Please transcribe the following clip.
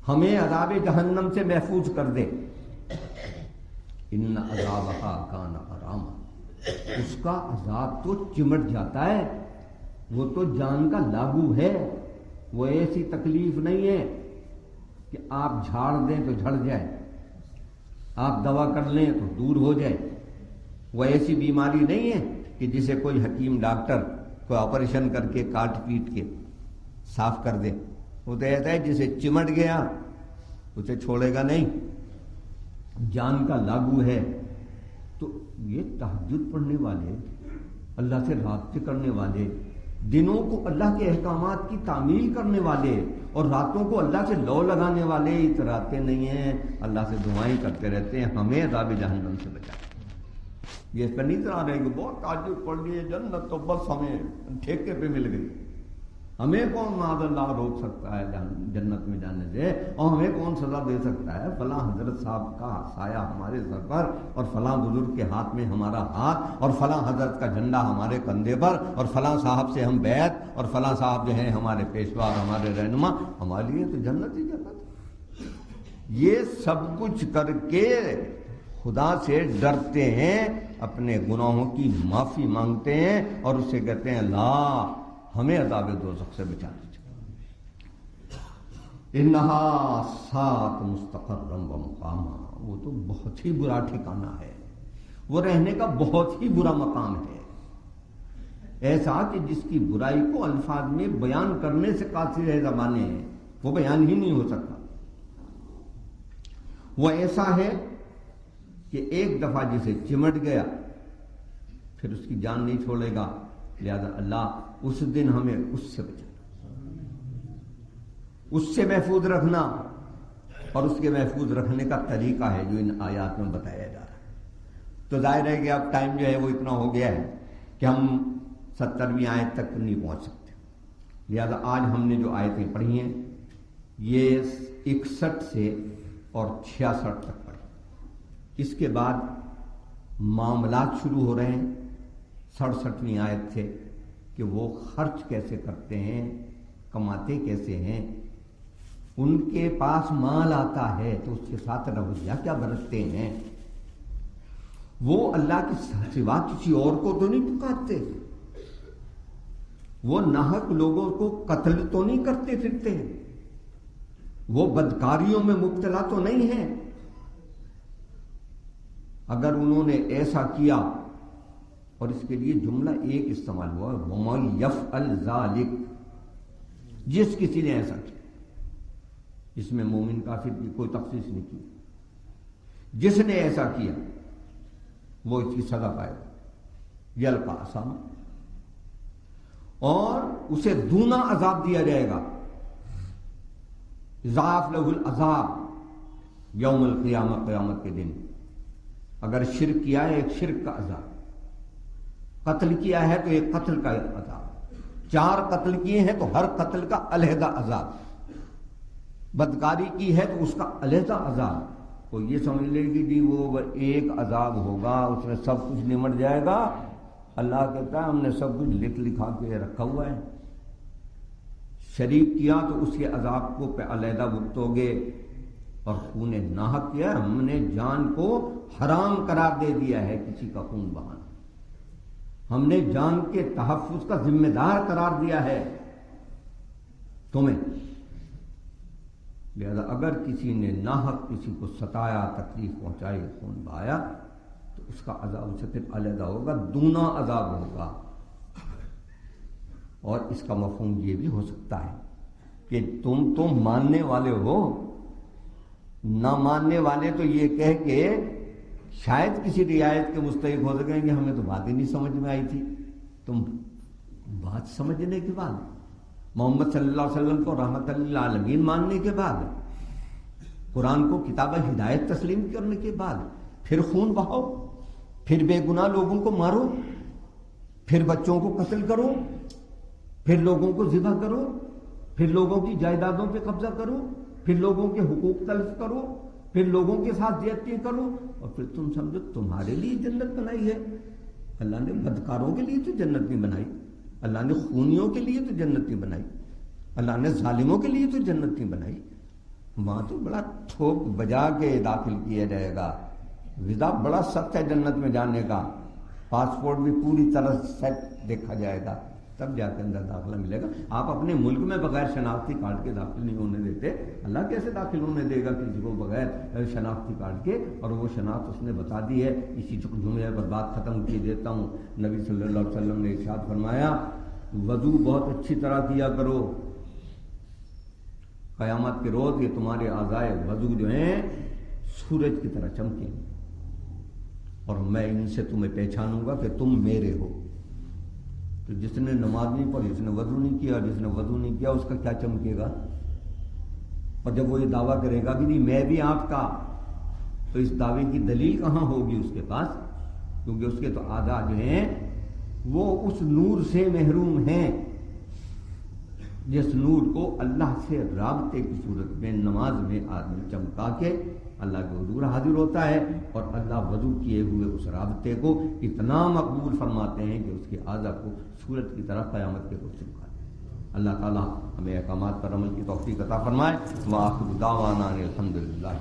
ہمیں عذاب جہنم سے محفوظ کر دے۔ ان عذابھا کان غراما، اس کا عذاب تو چمٹ جاتا ہے، وہ تو جان کا لاگو ہے، وہ ایسی تکلیف نہیں ہے کہ آپ جھاڑ دیں تو جھڑ جائے، آپ دوا کر لیں تو دور ہو جائے۔ وہ ایسی بیماری نہیں ہے کہ جسے کوئی حکیم ڈاکٹر کوئی آپریشن کر کے کاٹ پیٹ کے صاف کر دے۔ وہ تو ایسا ہے جسے چمٹ گیا اسے چھوڑے گا نہیں، جان کا لاگو ہے۔ تو یہ تہجد پڑھنے والے، اللہ سے رابطے کرنے والے، دنوں کو اللہ کے احکامات کی تعمیل کرنے والے اور راتوں کو اللہ سے لو لگانے والے اتراتے نہیں ہیں، اللہ سے دعائیں کرتے رہتے ہیں ہمیں عذاب جہنم سے بچائے۔ یہ اس پر نہیں اترا رہے کہ بہت تہجد پڑھ لیے جنت تو بس ہمیں ٹھیکے پہ مل گئی، ہمیں کون معاذ اللہ روک سکتا ہے جنت میں جانے سے، اور ہمیں کون سزا دے سکتا ہے؟ فلاں حضرت صاحب کا سایہ ہمارے سر پر، اور فلاں بزرگ کے ہاتھ میں ہمارا ہاتھ، اور فلاں حضرت کا جھنڈا ہمارے کندھے پر، اور فلاں صاحب سے ہم بیعت، اور فلاں صاحب جو ہیں ہمارے پیشوا اور ہمارے رہنما، ہمارے لیے تو جنت ہی جنت۔ یہ سب کچھ کر کے خدا سے ڈرتے ہیں، اپنے گناہوں کی معافی مانگتے ہیں اور اس سے کہتے ہیں اللہ ہمیں عذاب دوزخ سے بچا دیجیے۔ انہا ساءت مستقرا و مقاما، وہ تو بہت ہی برا ٹھکانہ ہے، وہ رہنے کا بہت ہی برا مقام ہے، ایسا کہ جس کی برائی کو الفاظ میں بیان کرنے سے قاصر ہے زبانیں ہیں، وہ بیان ہی نہیں ہو سکتا۔ وہ ایسا ہے کہ ایک دفعہ جسے چمٹ گیا پھر اس کی جان نہیں چھوڑے گا، لہذا اللہ اس دن ہمیں اس سے بچانا، اس سے محفوظ رکھنا، اور اس کے محفوظ رکھنے کا طریقہ ہے جو ان آیات میں بتایا جا رہا ہے۔ تو ظاہر ہے کہ اب ٹائم جو ہے وہ اتنا ہو گیا ہے کہ ہم 70ویں آیت تک نہیں پہنچ سکتے، لہذا آج ہم نے جو آیتیں پڑھی ہیں یہ 61 سے اور 66 تک پڑھی۔ اس کے بعد معاملات شروع ہو رہے ہیں 67ویں آیت سے کہ وہ خرچ کیسے کرتے ہیں، کماتے کیسے ہیں، ان کے پاس مال آتا ہے تو اس کے ساتھ رویہ کیا برتتے ہیں، وہ اللہ کے سوا کسی اور کو تو نہیں پکارتے، وہ ناحق لوگوں کو قتل تو نہیں کرتے پھرتے، وہ بدکاریوں میں مبتلا تو نہیں ہیں۔ اگر انہوں نے ایسا کیا، اور اس کے لیے جملہ ایک استعمال ہوا وَمَن يَفْعَلْ ذَلِكَ، جس کسی نے ایسا کیا، اس میں مومن کافر کی کوئی تخصیص نہیں کی، جس نے ایسا کیا وہ اس کی سزا پائے گا، یلقا عصاما، اور اسے دونا عذاب دیا جائے گا، ضاعف لہ العذاب یوم القیامہ، قیامت کے دن۔ اگر شرک کیا ہے ایک شرک کا عذاب، قتل کیا ہے تو ایک قتل کا عذاب، 4 قتل کیے ہیں تو ہر قتل کا علیحدہ عذاب، بدکاری کی ہے تو اس کا علیحدہ عذاب۔ کوئی یہ سمجھ لے کہ جی وہ ایک عذاب ہوگا اس میں سب کچھ نمٹ جائے گا، اللہ کہتا ہے ہم نے سب کچھ لکھ لکھا کے رکھا ہوا ہے، شریک کیا تو اس کے عذاب کو پہ علیحدہ بھگتو گے، اور خون ناحق کیا ہم نے جان کو حرام قرار دے دیا ہے، کسی کا خون بہانا ہم نے جان کے تحفظ کا ذمہ دار قرار دیا ہے تمہیں، لہذا اگر کسی نے ناحق کسی کو ستایا، تکلیف پہنچائی، خون بہایا تو اس کا عذاب اسے پھر علیحدہ ہوگا، دونا عذاب ہوگا۔ اور اس کا مفہوم یہ بھی ہو سکتا ہے کہ تم تو ماننے والے ہو، نہ ماننے والے تو یہ کہہ کے شاید کسی رعایت کے مستحق ہو سکیں کہ ہمیں تو بات ہی نہیں سمجھ میں آئی تھی، تم بات سمجھنے کے بعد، محمد صلی اللہ علیہ وسلم کو رحمت للعالمین ماننے کے بعد، قرآن کو کتاب ہدایت تسلیم کرنے کے بعد پھر خون بہاؤ، پھر بے گناہ لوگوں کو مارو، پھر بچوں کو قتل کرو، پھر لوگوں کو ذبح کرو، پھر لوگوں کی جائیدادوں پہ قبضہ کرو، پھر لوگوں کے حقوق تلف کرو، پھر لوگوں کے ساتھ زیادتی کرو، اور پھر تم سمجھو تمہارے لیے جنت بنائی ہے۔ اللہ نے بدکاروں کے لیے تو جنت نہیں بنائی، اللہ نے خونیوں کے لیے تو جنت نہیں بنائی، اللہ نے ظالموں کے لیے تو جنت نہیں بنائی، وہاں تو بڑا ٹھوک بجا کے داخل کیا جائے گا. ویزا بڑا سخت ہے جنت میں جانے کا، پاسپورٹ بھی پوری طرح سیٹ دیکھا جائے گا، تب جا کے اندر داخلہ ملے گا. آپ اپنے ملک میں بغیر شناختی کارڈ کے داخل نہیں ہونے دیتے، اللہ کیسے داخل ہونے دے گا کسی کو بغیر شناختی کارڈ کے؟ اور وہ شناخت اس نے بتا دی ہے. اسی جملے پر بات ختم کی دیتا ہوں. نبی صلی اللہ علیہ وسلم نے ارشاد فرمایا وضو بہت اچھی طرح کیا کرو، قیامت کے روز یہ تمہارے اعضائے وضو جو ہیں سورج کی طرح چمکیں گے، اور میں ان سے تمہیں پہچانوں گا کہ تم میرے ہو. تو جس نے نماز نہیں پڑھی، جس نے وضو نہیں کیا، جس نے وضو نہیں کیا، اس کا کیا چمکے گا؟ اور جب وہ یہ دعویٰ کرے گا کہ نہیں میں بھی آپ کا، تو اس دعوے کی دلیل کہاں ہوگی اس کے پاس؟ کیونکہ اس کے تو اعضاء جو ہیں وہ اس نور سے محروم ہیں جس نور کو اللہ سے رابطے کی صورت میں نماز میں آدمی چمکا کے اللہ کے حضور حاضر ہوتا ہے، اور اللہ وضو کیے ہوئے اس رابطے کو اتنا مقبول فرماتے ہیں کہ اس کے اعضاء کو سورج کی طرح قیامت کے روز چمکاتے ہیں. اللہ تعالیٰ ہمیں احکامات پر عمل کی توفیق عطا فرمائے. وآخر دعوانا الحمدللہ.